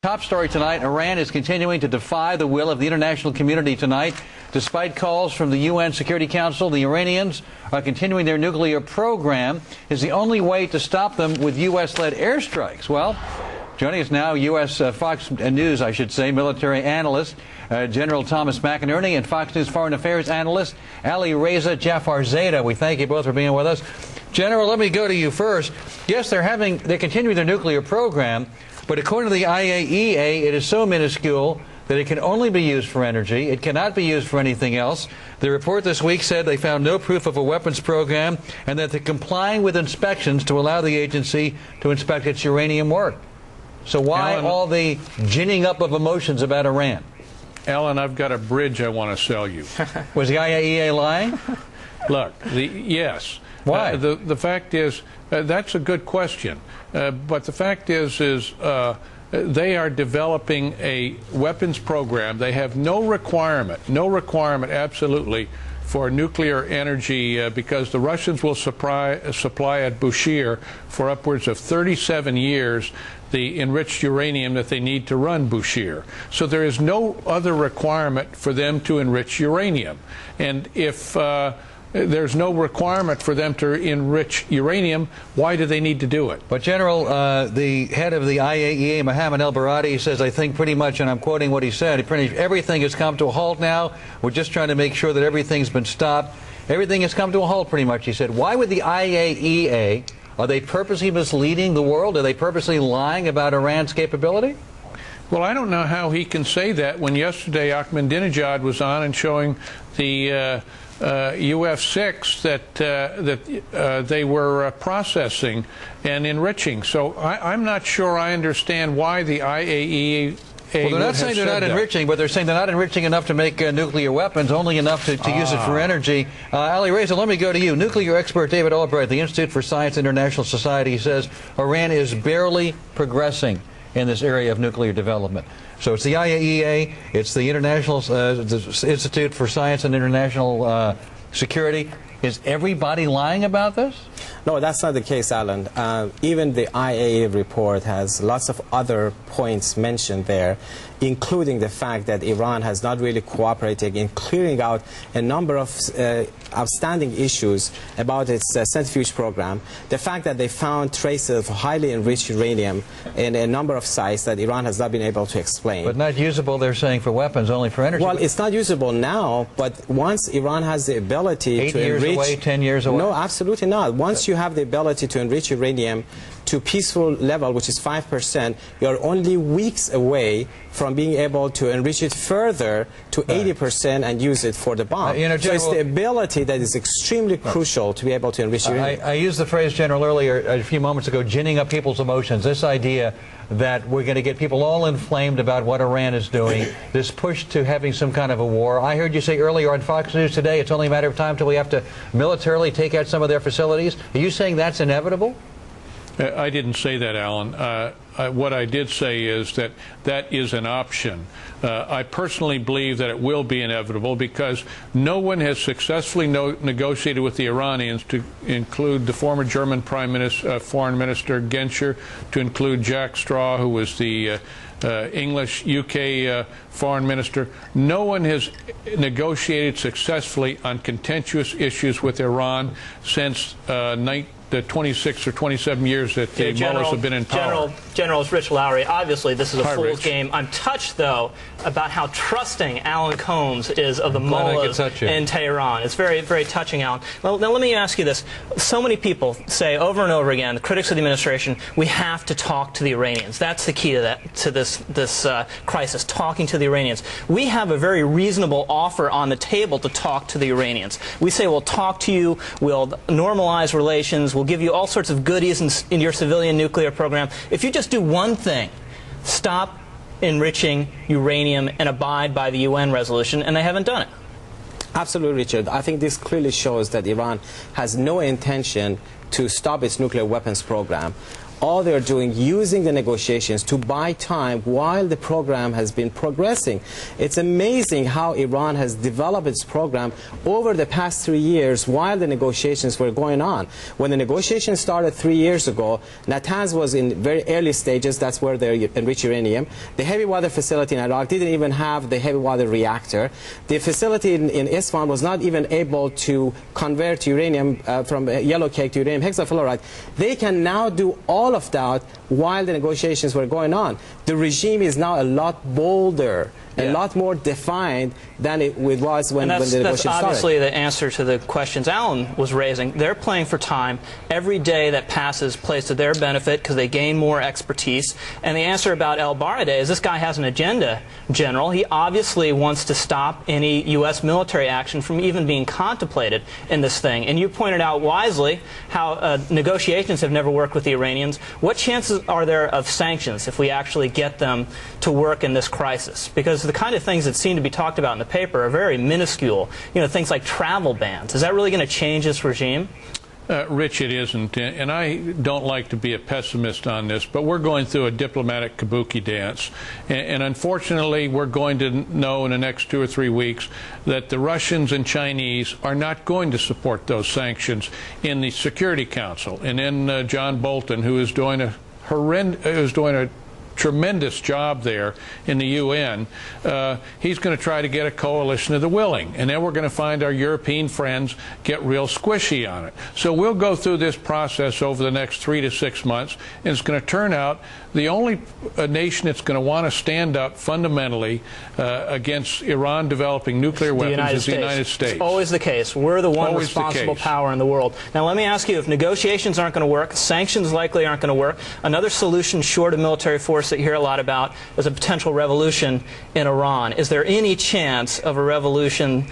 Top story tonight, Iran is continuing to defy the will of the international community tonight. Despite calls from the UN Security Council, the Iranians are continuing their nuclear program. Is the only way to stop them with U.S.-led airstrikes. Well, joining us now, U.S. Fox News, I should say, military analyst, General Thomas McInerney, and Fox News foreign affairs analyst, Ali Reza Jafarzadeh. We thank you both for being with us. General, let me go to you first. Yes, they're continuing their nuclear program, but according to the IAEA, it is so minuscule that it can only be used for energy. It cannot be used for anything else. The report this week said they found no proof of a weapons program and that they're complying with inspections to allow the agency to inspect its uranium work. So why all the ginning up of emotions about Iran? Alan, I've got a bridge I want to sell you. Was the IAEA lying? Look, yes. Why? The fact is, that's a good question. But the fact is they are developing a weapons program. They have no requirement absolutely for nuclear energy because the Russians will supply at Bushehr for upwards of 37 years the enriched uranium that they need to run Bushehr. So there is no other requirement for them to enrich uranium. And if there's no requirement for them to enrich uranium, why do they need to do it? But, General, the head of the IAEA, Mohammed El-Baradi, says, I think pretty much, and I'm quoting what he said, pretty much everything has come to a halt now. We're just trying to make sure that everything's been stopped. Everything has come to a halt, pretty much, he said. Why would the IAEA, are they purposely misleading the world? Are they purposely lying about Iran's capability? Well, I don't know how he can say that when yesterday Ahmadinejad was on and showing the UF-6 that they were processing and enriching. So I'm not sure I understand why the IAEA well, they're not saying they're not enriching, but they're saying they're not enriching enough to make nuclear weapons, only enough to use it for energy. Ali Reza, let me go to you. Nuclear expert David Albright, the Institute for Science and International Society, says Iran is barely progressing in this area of nuclear development. So it's the IAEA, it's the International Institute for Science and International Security. Is everybody lying about this? No, that's not the case, Alan. Even the IAEA report has lots of other points mentioned there, including the fact that Iran has not really cooperated in clearing out a number of outstanding issues about its centrifuge program. The fact that they found traces of highly enriched uranium in a number of sites that Iran has not been able to explain. But not usable, they're saying, for weapons, only for energy. Well, it's not usable now, but once Iran has the ability to enrich... 8 years away, 10 years away? No, absolutely not. Once you have the ability to enrich uranium to peaceful level, which is 5%, you're only weeks away from being able to enrich it further to 80% and use it for the bomb. So it's the ability that is extremely crucial to be able to enrich uranium. I used the phrase, General, earlier, a few moments ago, ginning up people's emotions. This idea that we're going to get people all inflamed about what Iran is doing, this push to having some kind of a war. I heard you say earlier on Fox News today, it's only a matter of time till we have to militarily take out some of their facilities. Are you saying that's inevitable? I didn't say that, Alan. What I did say is that that is an option. I personally believe that it will be inevitable because no one has successfully negotiated with the Iranians, to include the former German Foreign Minister Genscher, to include Jack Straw, who was the English UK foreign minister. No one has negotiated successfully on contentious issues with Iran since the 26 or 27 years that the mullahs have been in power. General, it's Rich Lowry. Obviously, this is a fool's game. I'm touched, though, about how trusting Alan Colmes is of the mullahs in Tehran. It's very, very touching, Alan. Well, now let me ask you this. So many people say over and over again, the critics of the administration, we have to talk to the Iranians. That's the key to this crisis, talking to the Iranians. We have a very reasonable offer on the table to talk to the Iranians. We say we'll talk to you, we'll normalize relations, we'll give you all sorts of goodies in your civilian nuclear program. If you just do one thing, stop enriching uranium and abide by the UN resolution, and they haven't done it. Absolutely, Richard. I think this clearly shows that Iran has no intention to stop its nuclear weapons program. all they're doing, using the negotiations to buy time while the program has been progressing. It's amazing how Iran has developed its program over the past 3 years while the negotiations were going on. When the negotiations started 3 years ago, Natanz was in very early stages. That's where they enrich uranium. The heavy water facility in Iraq didn't even have the heavy water reactor. The facility in Isfahan was not even able to convert uranium from yellow cake to uranium hexafluoride. They can now do all of that while the negotiations were going on. The regime is now a lot bolder, a lot more defined than it was when the negotiations started. That's obviously the answer to the questions Alan was raising. They're playing for time. Every day that passes plays to their benefit because they gain more expertise. And the answer about El-Baradei is this guy has an agenda, General. He obviously wants to stop any U.S. military action from even being contemplated in this thing. And you pointed out wisely how negotiations have never worked with the Iranians. What chances are there of sanctions if we actually get them to work in this crisis? Because the kind of things that seem to be talked about in the paper are very minuscule. You know, things like travel bans. Is that really going to change this regime? Rich, it isn't, and I don't like to be a pessimist on this, but we're going through a diplomatic kabuki dance, and unfortunately we're going to know in the next 2 or 3 weeks that the Russians and Chinese are not going to support those sanctions in the Security Council. And then John Bolton, who is doing a tremendous job there in the UN, he's going to try to get a coalition of the willing, and then we're going to find our European friends get real squishy on it. So we'll go through this process over the next 3 to 6 months, and it's going to turn out the only nation that's going to want to stand up fundamentally against Iran developing nuclear weapons is the United States. It's always the case. We're the one responsible power in the world. Now let me ask you, if negotiations aren't going to work, sanctions likely aren't going to work, another solution short of military force that you hear a lot about is a potential revolution in Iran. Is there any chance of a revolution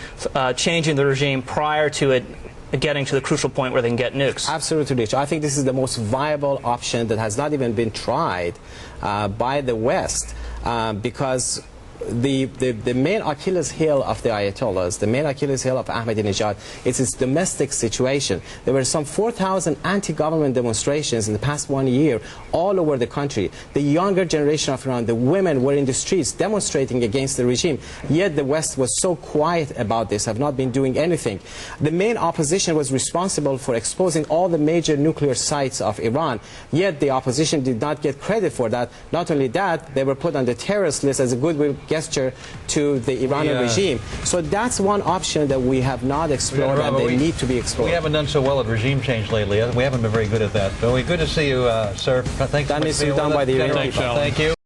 changing the regime prior to it getting to the crucial point where they can get nukes? Absolutely, Rich. I think this is the most viable option that has not even been tried by the West because the main Achilles heel of the Ayatollahs, the main Achilles heel of Ahmadinejad, is its domestic situation. There were some 4,000 anti-government demonstrations in the past 1 year all over the country. The younger generation of Iran, the women, were in the streets demonstrating against the regime, yet the West was so quiet about this, have not been doing anything. The main opposition was responsible for exposing all the major nuclear sites of Iran, yet the opposition did not get credit for that. Not only that, they were put on the terrorist list as a goodwill gesture to the Iranian regime. So that's one option that we have not explored and they need to be explored. We haven't done so well at regime change lately. We haven't been very good at that. So good to see you, sir. Thanks. That needs to be done by the Iranian people. Thank you.